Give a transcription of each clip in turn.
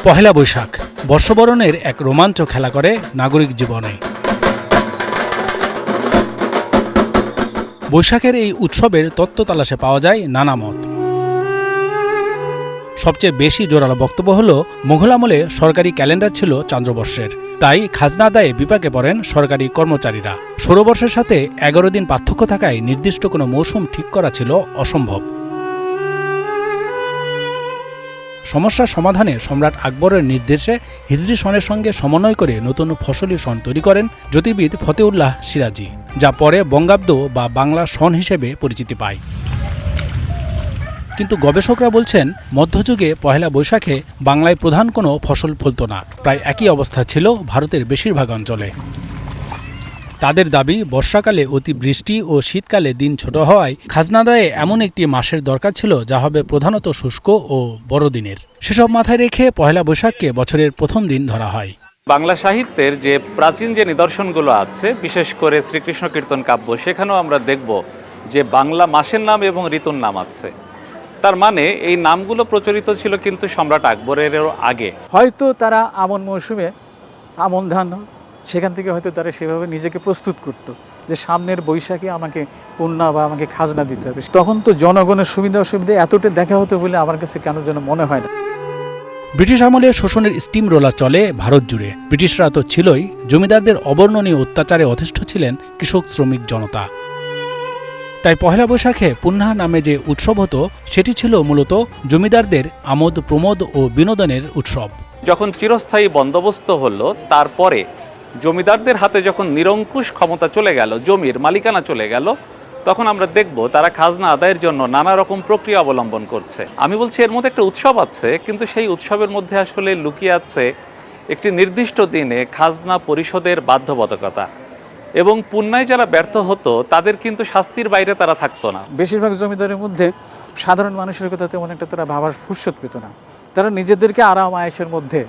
পহেলা বৈশাখ বর্ষবরণের এক রোমাঞ্চ খেলা করে নাগরিক জীবনে। বৈশাখের এই উৎসবের তত্ত্ব তালাশে পাওয়া যায় নানা মত। সবচেয়ে বেশি জোরালো বক্তব্য হল, মুঘল আমলে সরকারি ক্যালেন্ডার ছিল চান্দ্রবর্ষের, তাই খাজনা আদায়ে বিপাকে পড়েন সরকারি কর্মচারীরা। ১৬ বর্ষের সাথে ১১ দিন পার্থক্য থাকায় নির্দিষ্ট কোনো মৌসুম ঠিক করা ছিল অসম্ভব। সমস্যার সমাধানে সম্রাট আকবরের নির্দেশে হিজরি সনের সঙ্গে সমন্বয় করে নতুন ফসলি সন তৈরি করেন জ্যোতির্বিদ ফতেউল্লাহ সিরাজি, যা পরে বঙ্গাব্দ বা বাংলা সন হিসেবে পরিচিতি পায়। কিন্তু গবেষকরা বলছেন, মধ্যযুগে পহেলা বৈশাখে বাংলায় প্রধান কোনো ফসল ফলত না। প্রায় একই অবস্থা ছিল ভারতের বেশিরভাগ অঞ্চলে। তাদের দাবি, বর্ষাকালে অতিবৃষ্টি ও শীতকালে দিন ছোট হওয়ায় খাজনা আদায়ে এমন একটি মাসের দরকার ছিল যা হবে প্রধানত শুষ্ক ও বড়দিনের। সেসব মাথায় রেখে পহেলা বৈশাখকে বছরের প্রথম দিন ধরা হয়। বাংলা সাহিত্যের যে প্রাচীন যে নিদর্শনগুলো আছে, বিশেষ করে শ্রীকৃষ্ণ কীর্তন কাব্য, সেখানেও আমরা দেখব যে বাংলা মাসের নাম এবং ঋতুর নাম আছে। তার মানে এই নামগুলো প্রচলিত ছিল কিন্তু সম্রাট আকবরেরও আগে। হয়তো তারা আমন মৌসুমে আমন ধান, সেখান থেকে হয়তো তারা সেভাবে নিজেকে প্রস্তুত করতো যে সামনের বৈশাখে আমাকে পণ্যা বা আমাকে খাজনা দিতে হবে। তখন তো জনগণের সুবিধা অসুবিধা এতটা দেখা হতো বলে আমার কাছে কেন যেন মনে হয় না। ব্রিটিশ আমলে শোষণের স্টিম রোলার চলে ভারত জুড়ে। ব্রিটিশরা তো ছিলই, জমিদারদের অবর্ণনীয় অত্যাচারে অতিষ্ঠ ছিলেন কৃষক শ্রমিক জনতা। তাই পহেলা বৈশাখে পুণ্যা নামে যে উৎসব হতো, সেটি ছিল মূলত জমিদারদের আমোদ প্রমোদ ও বিনোদনের উৎসব। যখন চিরস্থায়ী বন্দোবস্ত হলো, তারপরে জমিদারদের হাতে যখন নিরঙ্কুশ ক্ষমতা চলে গেল, জমির মালিকানা চলে গেল, তখন আমরা দেখব তারা খাজনা আদায়ের জন্য নানা রকম প্রক্রিয়া অবলম্বন করছে। আমি বলছি এর মধ্যে একটা উৎসব আছে, কিন্তু সেই উৎসবের মধ্যে আসলে লুকিয়ে আছে একটি নির্দিষ্ট দিনে খাজনা পরিশোধের বাধ্যবাধকতা। এবং পুণ্যায় যারা ব্যর্থ হতো তাদের কিন্তু শাস্তির বাইরে তারা থাকতো না। বেশিরভাগ জমিদারের মধ্যে সাধারণ মানুষের কথা তেমন একটা তারা ভাবার ফুরসত পেত না। তারা নিজেদেরকে আরাম আয়েশের মধ্যে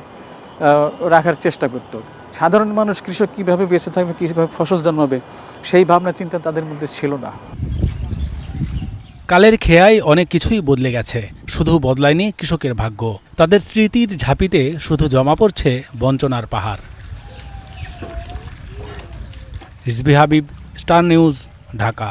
রাখার চেষ্টা করত। সাধারণ মানুষ, কৃষক কীভাবে বেঁচে থাকবে, কীভাবে ফসল জন্মাবে, সেই ভাবনা চিন্তা তাদের মধ্যে ছিল না। কালের খেয়ায় অনেক কিছুই বদলে গেছে, শুধু বদলায়নি কৃষকের ভাগ্য। তাদের স্মৃতির ঝাঁপিতে শুধু জমা পড়ছে বঞ্চনার পাহাড়। Rizvi Habib, star news, Dhaka.